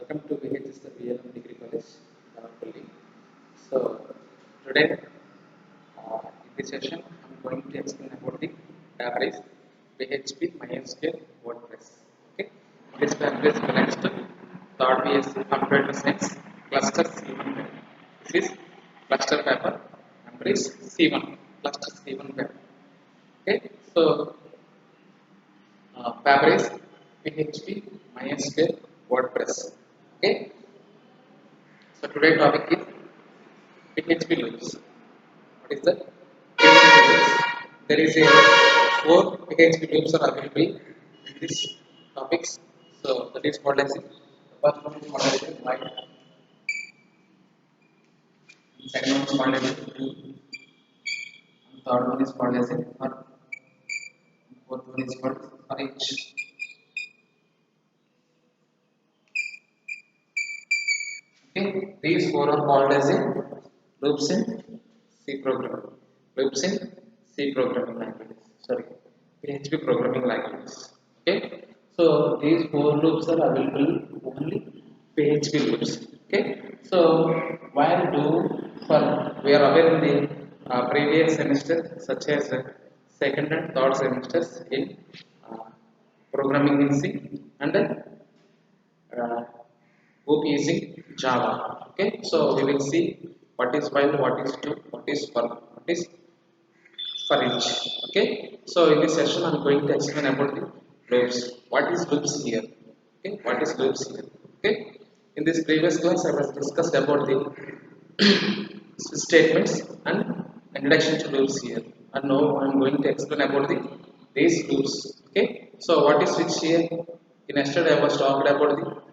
Welcome to VHS the VLM Degree College, Navapalli. So today in this session I'm going to explain about the Fabric, PHP, MySQL, WordPress. Okay, this Fabric belongs to third BSc Computer Science Cluster C1 paper. This is cluster paper, number is C1, cluster C1 paper. Okay, so Fabric, PHP, MySQL, WordPress. Okay, so today topic is PHP loops. What is that? PHP loops. There is a four PHP loops are available in this topics. So that is called as the first one is called as a while, second one is called as a do, and third one is called as a for, fourth one is called for each. Okay, these four are called as a loops in C programming. Loops in C programming language. Sorry, PHP programming language. Okay, so these four loops are available only PHP loops. Okay, so while do for we are aware in the previous semester, such as second and third semesters in uh, programming in C and uh, book using Java. Okay, so we will see what is while, what is do, what is for, what is for each. Okay, so in this session I'm going to explain about the loops. What is loops here? Okay, what is loops here? Okay, in this previous class I was discussed about the statements and introduction to loops here, and now I'm going to explain about the these loops. Okay, so what is switch here? In yesterday I was talking about the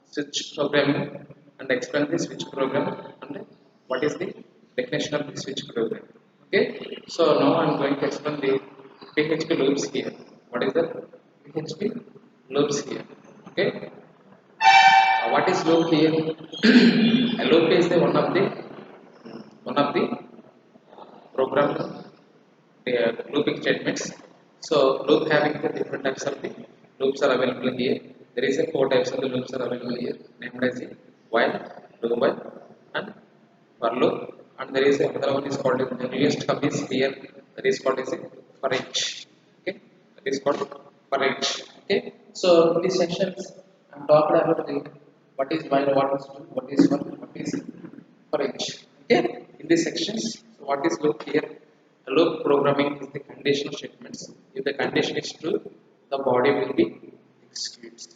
switch programming and explain the switch program and what is the definition of the switch program. Okay, so now I'm going to explain the PHP loops here. What is the PHP loops here? Okay, what is loop here? A loop is the one of the program looping statements. So loop having the different types of the loops are available here. There is a four types of the loops are available here, named as the while, do while, and for loop. And there is another one is called the newest hub is here. That is called as a for each. Okay, that is called for each. Okay, so in these sections I'm talking about the what is while, what is do, what is for, what is for each. Okay, in these sections, so what is loop here? A loop programming is the conditional statements. If the condition is true, the body will be executes.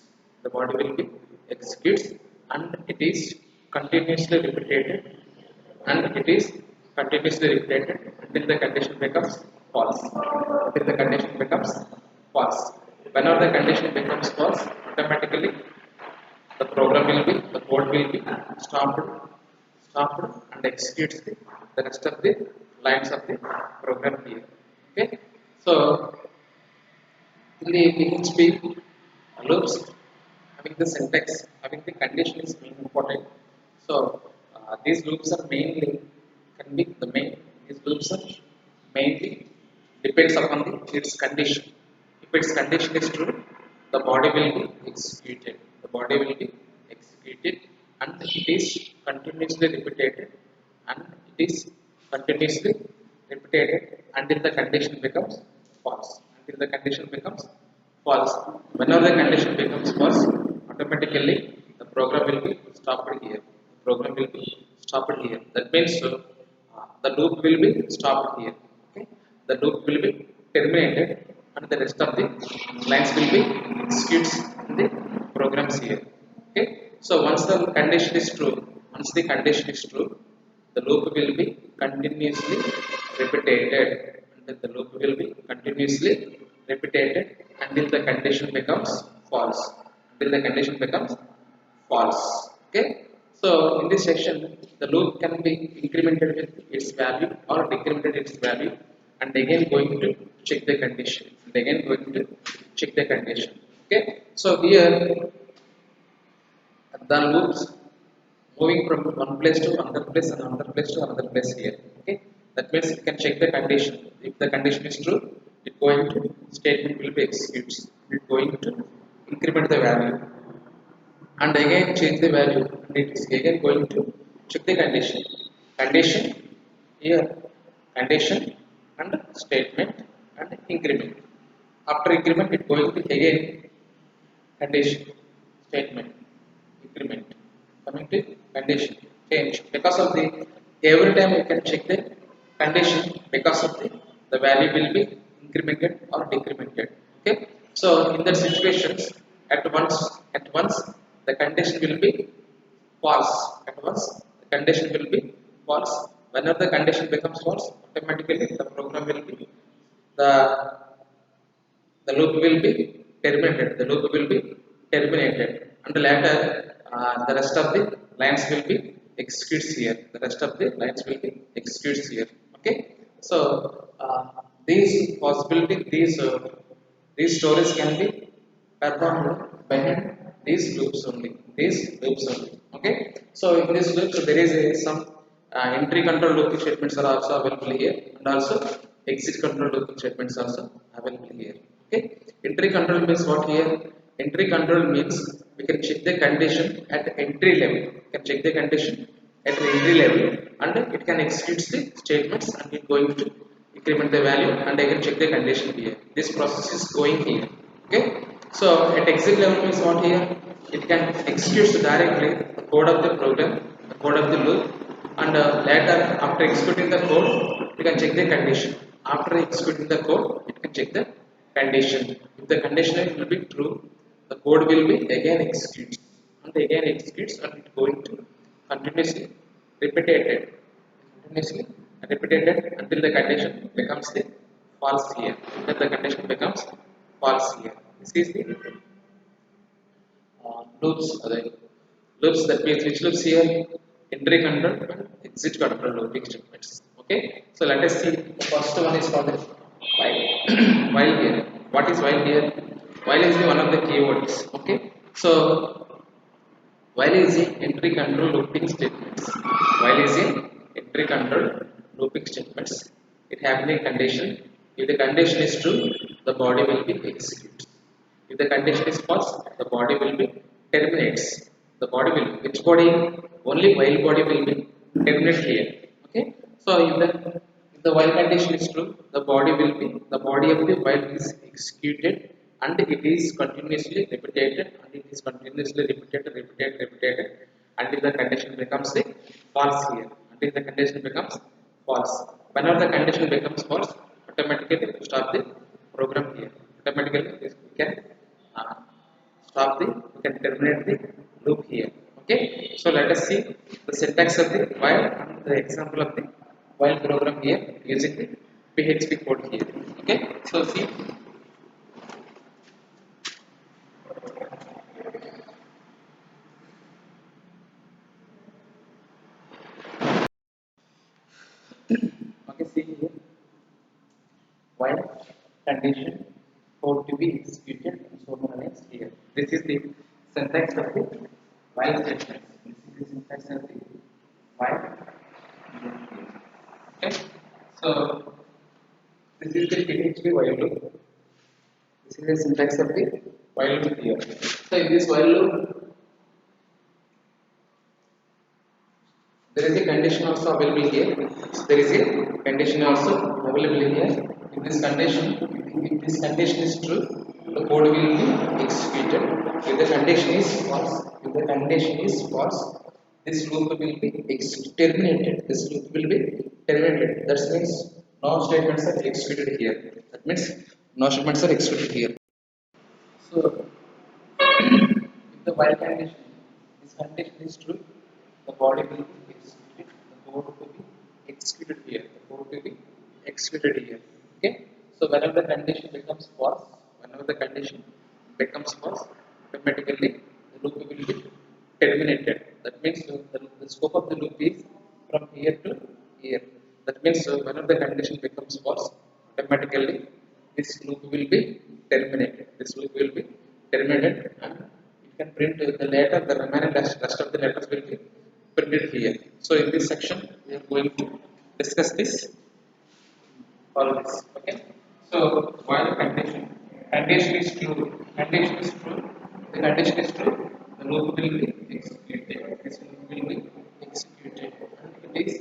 The body will be executes, and it is continuously repeated, and it is continuously repeated until the condition becomes false. Until the condition becomes false. Whenever the condition becomes false, automatically the program will be, the code will be stopped and executes the rest of the lines of the program here. Okay, so in the PHP loops, having the syntax, having the condition is main important. So these loops are mainly can be the main. These loops are mainly depends upon the its condition. If its condition is true, the body will be executed. The body will be executed, and it is continuously repeated, and it is continuously repeated until the condition becomes false. Until the condition becomes false. Whenever the condition becomes false, automatically the program will be stopped here. The program will be stopped here. That means the loop will be stopped here. Okay? The loop will be terminated, and the rest of the lines will be executed in the programs here. Okay? So once the condition is true, the loop will be continuously repeated. And the loop will be continuously repeated until the condition becomes false. Until the condition becomes false. Okay. So in this section, the loop can be incremented with its value or decremented its value, and again going to check the condition. And again going to check the condition. Okay. So here the loops moving from one place to another place and another place to another place here. Okay, that means you can check the condition. If the condition is true, it going to statement will be executes. It going to increment the value, and again change the value, and it is again going to check the condition here, condition and statement and increment. After increment it going to again condition, statement, increment, coming to condition, change. Because of the every time you can check the condition, because of the value will be incremented or decremented. Okay, so in that situations, at once the condition will be false. At once the condition will be false. Whenever the condition becomes false, automatically the program will be the the loop will be terminated. The loop will be terminated, and later the rest of the lines will be executes here. The rest of the lines will be executes here. Okay, so these possibility, these stories can be performed behind these loops only. These loops only. Okay, so in this loop, so there is some entry control looping statements are also available here, and also exit control looping statements also available here. Okay, entry control means what here? Entry control means we can check the condition at entry level. We can check the condition at the entry level, and it can execute the statements, and it going to increment the value, and I can check the condition here. This process is going here. Okay, so at exit level means what here? It can execute directly the code of the program, the code of the loop, and later after executing the code, you can check the condition. After executing the code, it can check the condition. If the condition will be true, the code will be again executes, and again executes, and it going to continuously repeated, continuously repeated until the condition becomes the false here. Until the condition becomes false here. This is the loops. Loops, that means which loops here? Entry control and exit control looping statements. Okay, so let us see. The first one is for the while. While here, what is while here? While is the one of the keywords. Okay, so while is the entry control looping statements. While is the entry control looping statements. It having a condition. If the condition is true, the body will be executed. If the condition is false, the body will be terminates. The body will, which body? Only while body will be terminated here. Okay, so if the while condition is true, the body will be, the body of the while is executed, and it is continuously repeated, and it is continuously repeated until the condition becomes the false here. Until the condition becomes false. Whenever the condition becomes false, automatically stop the program here. Automatically we can uh, stop the, we can terminate the loop here. Okay, so let us see the syntax of the while and the example of the while program here using the PHP code here. Okay, so see, okay, see here, while condition code to be executed and so on is here. This is the syntax of the while statement. This is the syntax of the while. Okay, so this is the PHP while loop. This is the syntax of the while loop here. So in this while loop, there is a condition also available here. So there is a condition also available here. In this condition, if this condition is true, the code will be executed. If the condition is false, if the condition is false, this loop will be terminated. This loop will be terminated. That means no statements are executed here. That means no statements are executed here. So if the while condition, this condition is true, the body will be executed, the code will be executed here, the code will be executed here. Okay, so whenever the condition becomes false, whenever the condition becomes false, automatically the loop will be terminated. That means the scope of the loop is from here to here. That means whenever the condition becomes false, automatically this loop will be terminated. This loop will be terminated, and it can print the letter, the remaining rest of the letters will be printed here. So in this section, we are going to discuss this, all this. Okay. So while condition is true, the condition is true, loop will be executed. This loop will be executed. And it is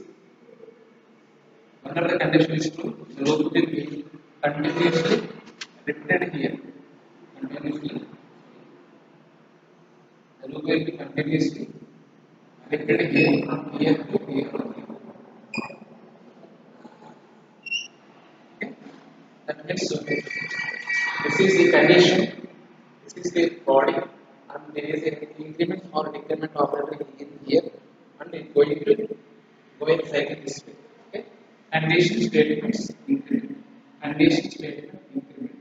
one of the conditions is true. The loop will be continuously repeated here. Continuously, the loop will be continuously repeated here, here to here. Okay. That means this is the condition. This is the body, and there is an increment or decrement operator in here, and it going to go inside this way. Okay, condition statements increment, condition statement increment,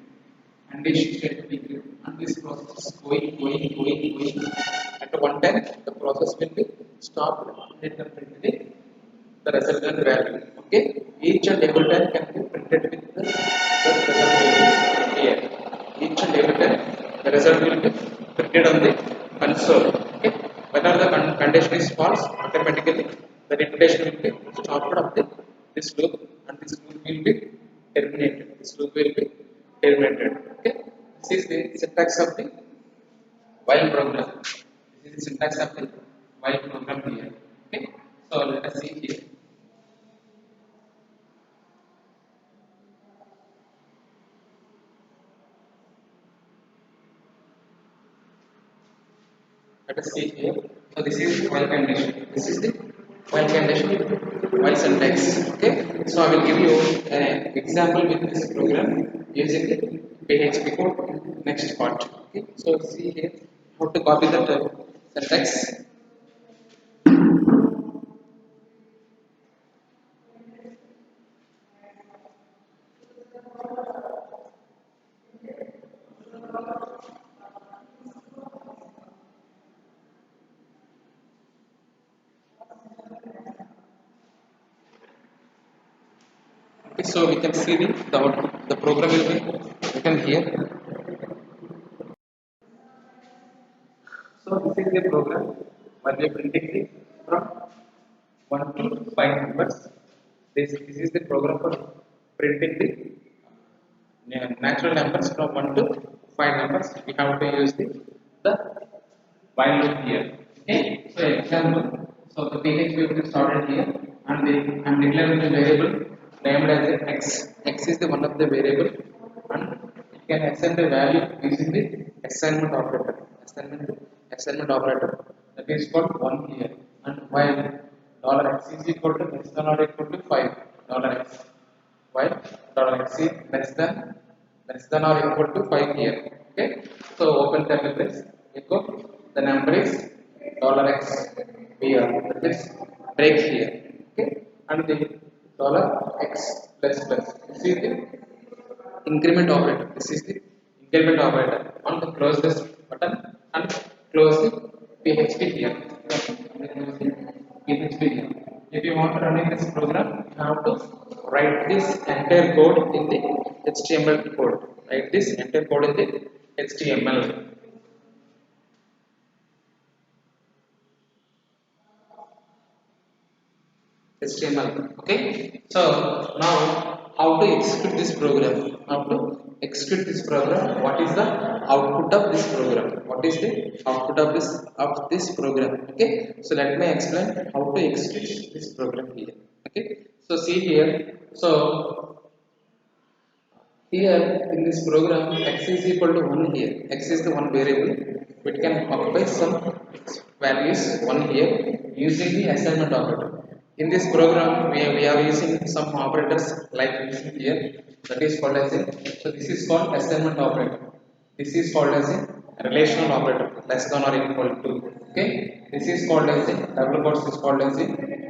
condition statement increment, and this process is going. At one time, the process will be stopped and it will print the resultant value. Okay, each and every time can be printed with the result value here. Each and every time the result will be printed on the console. Okay, whether the condition is false, automatically the repetition will be stopped of this loop, and this loop will be terminated. This loop will be terminated. Okay, this is the syntax of the while program. This is the syntax of the while program here. Okay, so let us see here. Let us see here. So this is while condition. This is the while condition, while syntax. Okay. So I will give you an example with this program using the PHP code. Next part. Okay. So see here how to copy that syntax. Okay. So we can see the program will be written here. So this is the program where we are printing the from 1 to 5 numbers. This is the program for printing the natural numbers from 1 to 5 numbers. We have to use the while loop here. Okay. So example. So the PHP will be started here, and I am declaring the variable named as x. X is the one of the variable, and it can assign the value using the assignment operator. Assignment operator, that is called 1 here, and while $x is equal to less than or equal to 5 $x, while $x is less than or equal to 5 here. Okay, so open curly brace, echo the number is $x here, that is break here. Okay, and the $x plus plus, this is the increment operator. This is the increment operator. On the close this button and close the PHP here. PHP here. If you want to run in this program, you have to write this entire code in the HTML code. Write this entire code in the HTML. HTML. Okay. So now how to execute this program? How to execute this program? What is the output of this program? What is the output of this program? Okay. So let me explain how to execute this program here. Okay. So see here. So here in this program, x is equal to 1 here. X is the one variable. It can occupy some values 1 here using the assignment operator. In this program, we are using some operators like using here, that is called as a, so this is called assignment operator. This is called as a relational operator, less than or equal to. Okay, this is called as a double quotes is called as a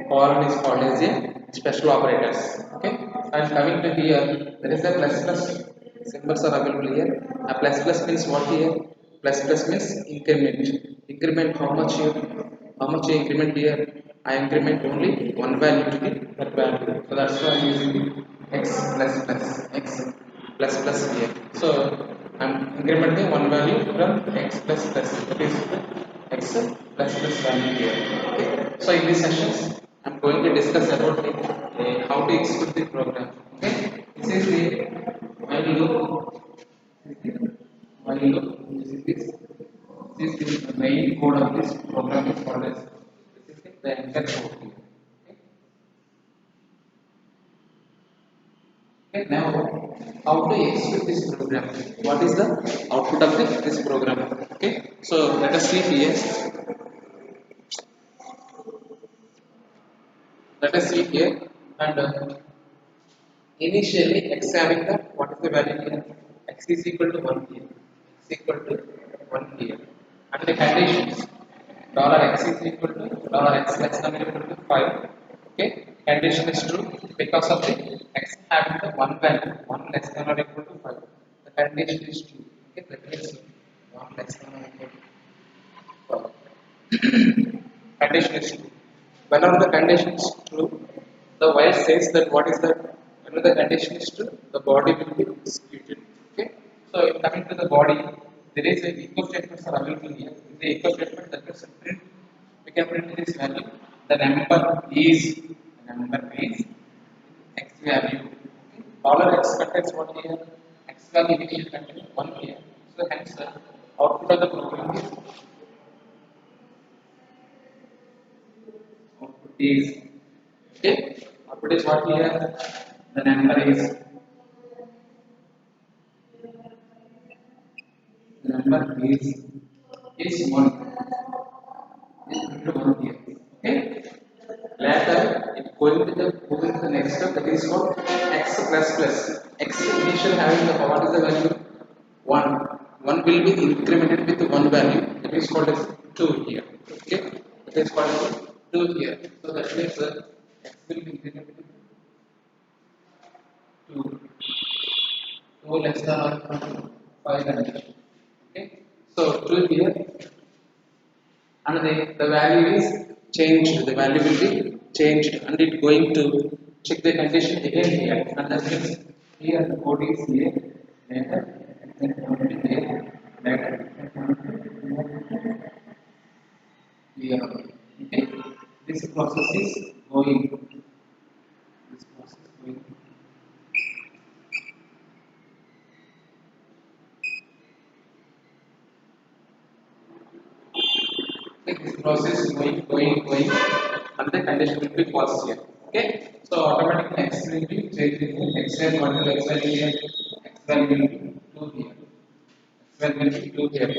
colon is called as a special operators. Okay, and coming to here, there is a plus plus symbols are available here. A plus plus means what here? Plus plus means increment. Increment how much here? How much increment here? I increment only one value to the third value. So that's why I'm using x plus plus here. So I'm incrementing one value from x plus plus. That is x plus plus value here. Okay. So in these sessions, I'm going to discuss about how to execute the program. Okay. This is the while loop. While loop. This is the main code of this program is called as the enter code here. Okay, now how to execute this program? What is the output of this program? Okay, so let us see here. Let us see here, and initially x having the what is the value here? X is equal to 1 here. X equal to 1 here. And the conditions $x is equal to $x less than or equal to 5. Okay, condition is true because of the x having the one value 1 less than or equal to 5. The condition is true. Okay, that means 1 less than or equal to 5. Condition is true. Whenever the condition is true, the while says that what is that? Whenever the condition is true, the body will be executed. Okay. So coming to the body, there is a echo statements are available here. The echo statement that is print. We can print this value. The number is x value. Okay. Dollar x contains what here? X value initially contains 1 here. So hence the output of the program is okay. Output is what here? The number is 1 into 1 here. Okay. Later it going to the next step, that is called x plus plus. X initial having the what is the value? 1. 1 will be incremented with one value, that is called as 2 here. Okay. That is called as 2 here. So that means x will be incremented with 2. 2 less than or equal to 5 condition. Okay. So 2 here, and the value is changed. The value will be changed, and it going to check the condition again here. And that means here the code is here. Later, then come to here. Later, here. Okay. This process is going. This process is going. This process is going, and the condition will be false here. Okay, so automatically x will be changing. X value, what is x value here? X value will be 2 here. X value will be 2 here.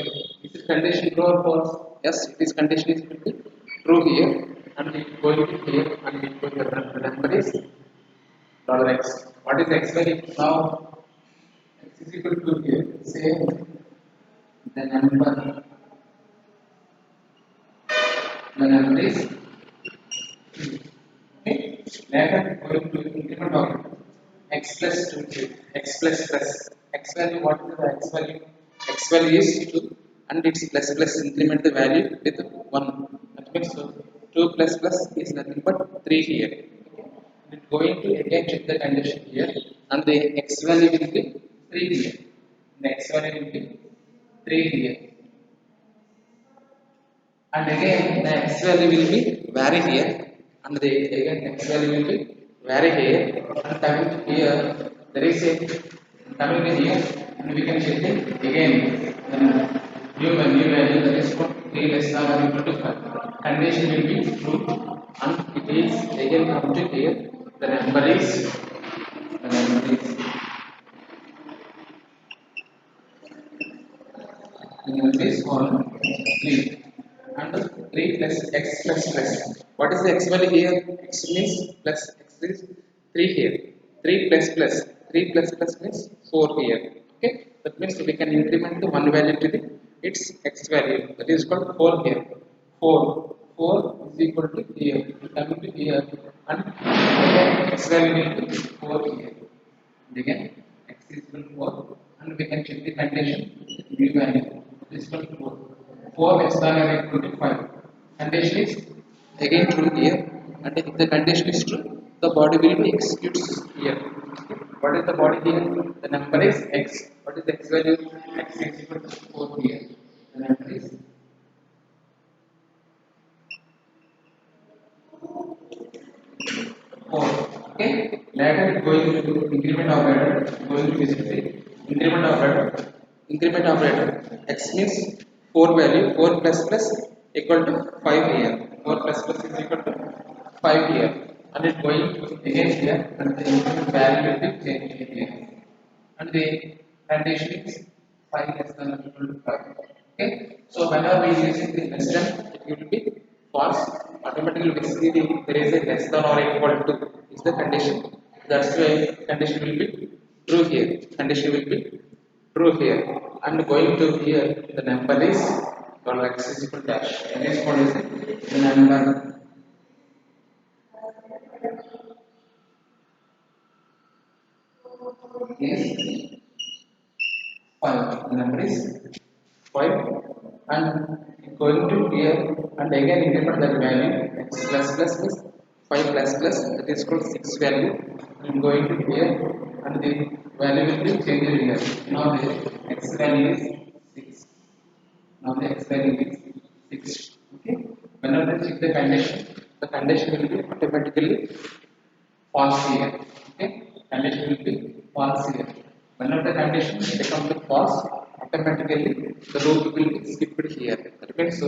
Is this condition true or false? Yes, this condition is will be true here, and it going to here, and it going to the number is $x. What is x value now? X is equal to here. Say the number is okay. Later going to increment of x plus 2 x plus plus x value. What is the x value? X value is 2, and its plus plus increment the value with 1. That means 2 plus plus is nothing but 3 here. Okay. It going to again check the condition here, and the x value will be 3 here. The x value will be 3 here. And again the x value will be vary here, and the again x value will be vary here, and coming here there is a coming here, and we can check it again new value that is 3 less than or equal to 5. Condition will be true, and it is again come to here, the number is on 3. And 3 plus x plus plus. What is the x value here? X means plus x is 3 here. 3 plus plus. 3 plus plus means 4 here. Okay. That means we can increment the one value to the its x value. That is called 4 here. 4. 4 is equal to here. Coming to here, and again x value will be 4 here. And again x is equal to 4, and we can check the condition new value. This is equal to 4. 4 less than or equal to 5. Condition is again true here, and if the condition is true, the body will be executes here. What is the body here? The number is x. What is the x value? X is equal to 4 here. The number is 4. Okay. Later going to increment operator. Going to visit the increment operator. Increment operator. X means 4 value, 4 plus plus equal to 5 here. 4 plus plus is equal to 5 here. And it's going to again here and the increment value will be changed here. And the condition is 5 less than or equal to 5. Okay. So whenever we use the less than, it will be false. Automatically we see there is a less than or equal to is the condition. That's why condition will be true here. Condition will be true here. And going to here, the number is called x is equal to dash. N is called is the number is 5. The number is 5 and going to here and again increment that value x plus plus plus 5 plus plus that is called 6 value and going to here and the value will be changed here. Now the x value is 6. Now the x value is 6. Okay. Whenever we check the condition will be automatically false here. Okay, condition will be false here. Whenever the condition becomes the false, automatically the loop will be skipped here. That means so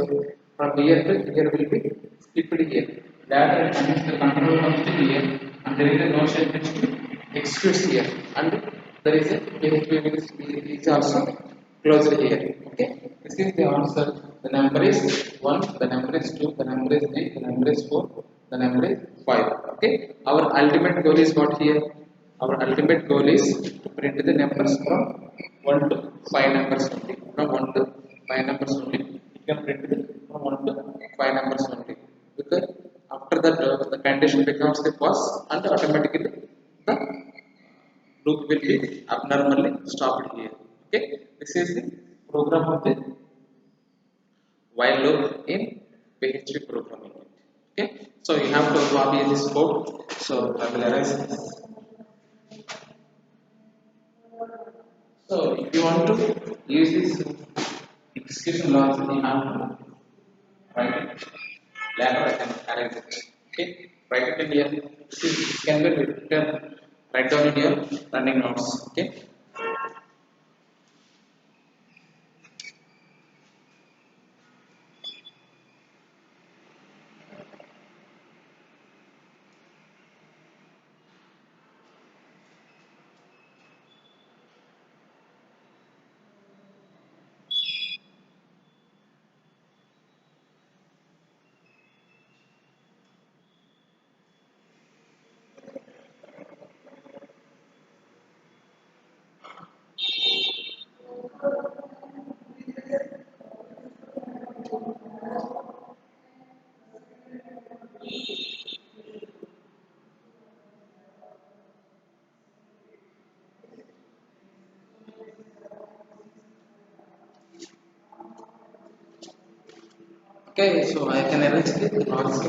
from here to here will be skipped here. That means the control comes to here, and there is a no statement to executes here, and there is a PHP is also closed here. Okay, this is the answer. The number is 1, the number is 2, the number is 3, the number is 4, the number is 5. Okay, our ultimate goal is what here? Our ultimate goal is to print the numbers from 1 to 5 numbers only. From 1 to 5 numbers only. You can print it from 1 to 5 numbers only. Because after that, the condition becomes the false, and automatically the loop will be abnormally stopped here. Okay, this is the program of the while loop in PHP programming. Okay, so you have to copy this code. So I will erase this. So if you want to use this execution logs, you have to write it. Later I can erase it. Okay, write it in here. See, it can be written right down in your running notes. Okay. Okay, so I can erase the logs.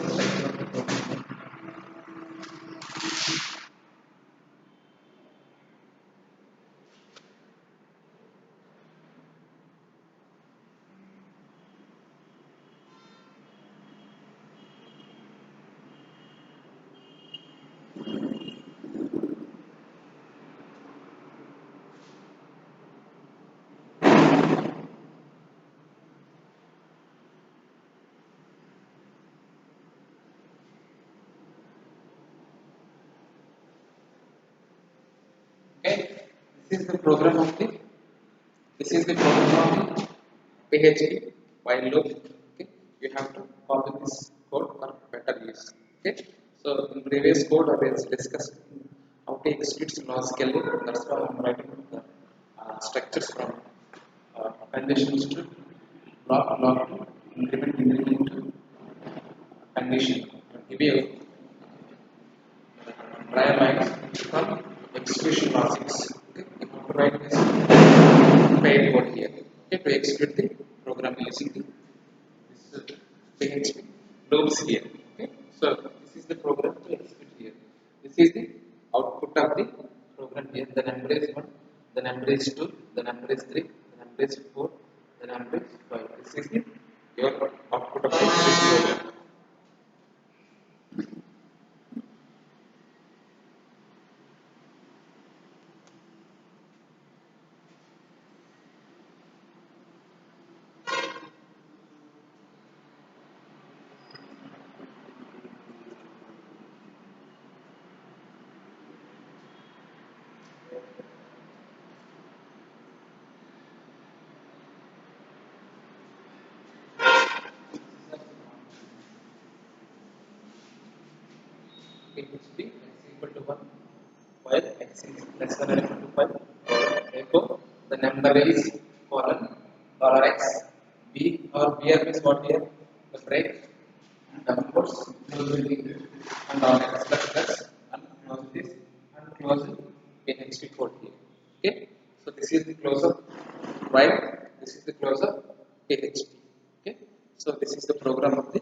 Okay, this is the program of the PHP while loop. Okay, you have to copy this code for better use. Okay, so in previous code I was discussed how to execute logically. That's why I'm writing the structures from conditions to block to increment to condition. Give you prior lines from execution logics. Okay, you have to write this paid code here. Okay, to execute the program using this PHP loops here. Okay, so this is the program to execute here. This is the output of the program here. The number is 1, the number is 2, the number is 3, the number is 4, the number is 5. This is the your output of the program. PHP x equal to 1 while x is less than or equal to 5. Therefore, the number is colon $x. B or BR means what here? The break and downwards close with the and on x plus plus and close this and close PHP code here. Okay, so this is the closure while this is the closure PHP. Okay, so this is the program of the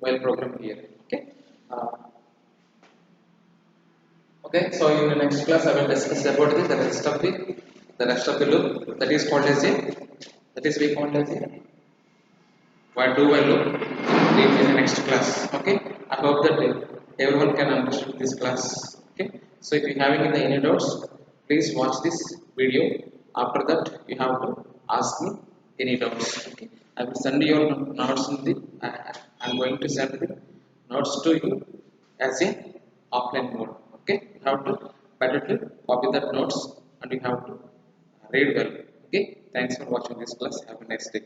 while program here. Okay. Okay, so in the next class I will discuss about the rest of the loop that is called as a that is we called as a while do while loop in the next class. Okay, I hope that everyone can understand this class. Okay, so if you having any doubts, please watch this video. After that, you have to ask me any doubts. Okay, I will send your notes in the. I'm going to send the notes to you as a offline mode. Okay, you have to better to copy that notes and you have to read well. Okay, thanks for watching this class. Have a nice day.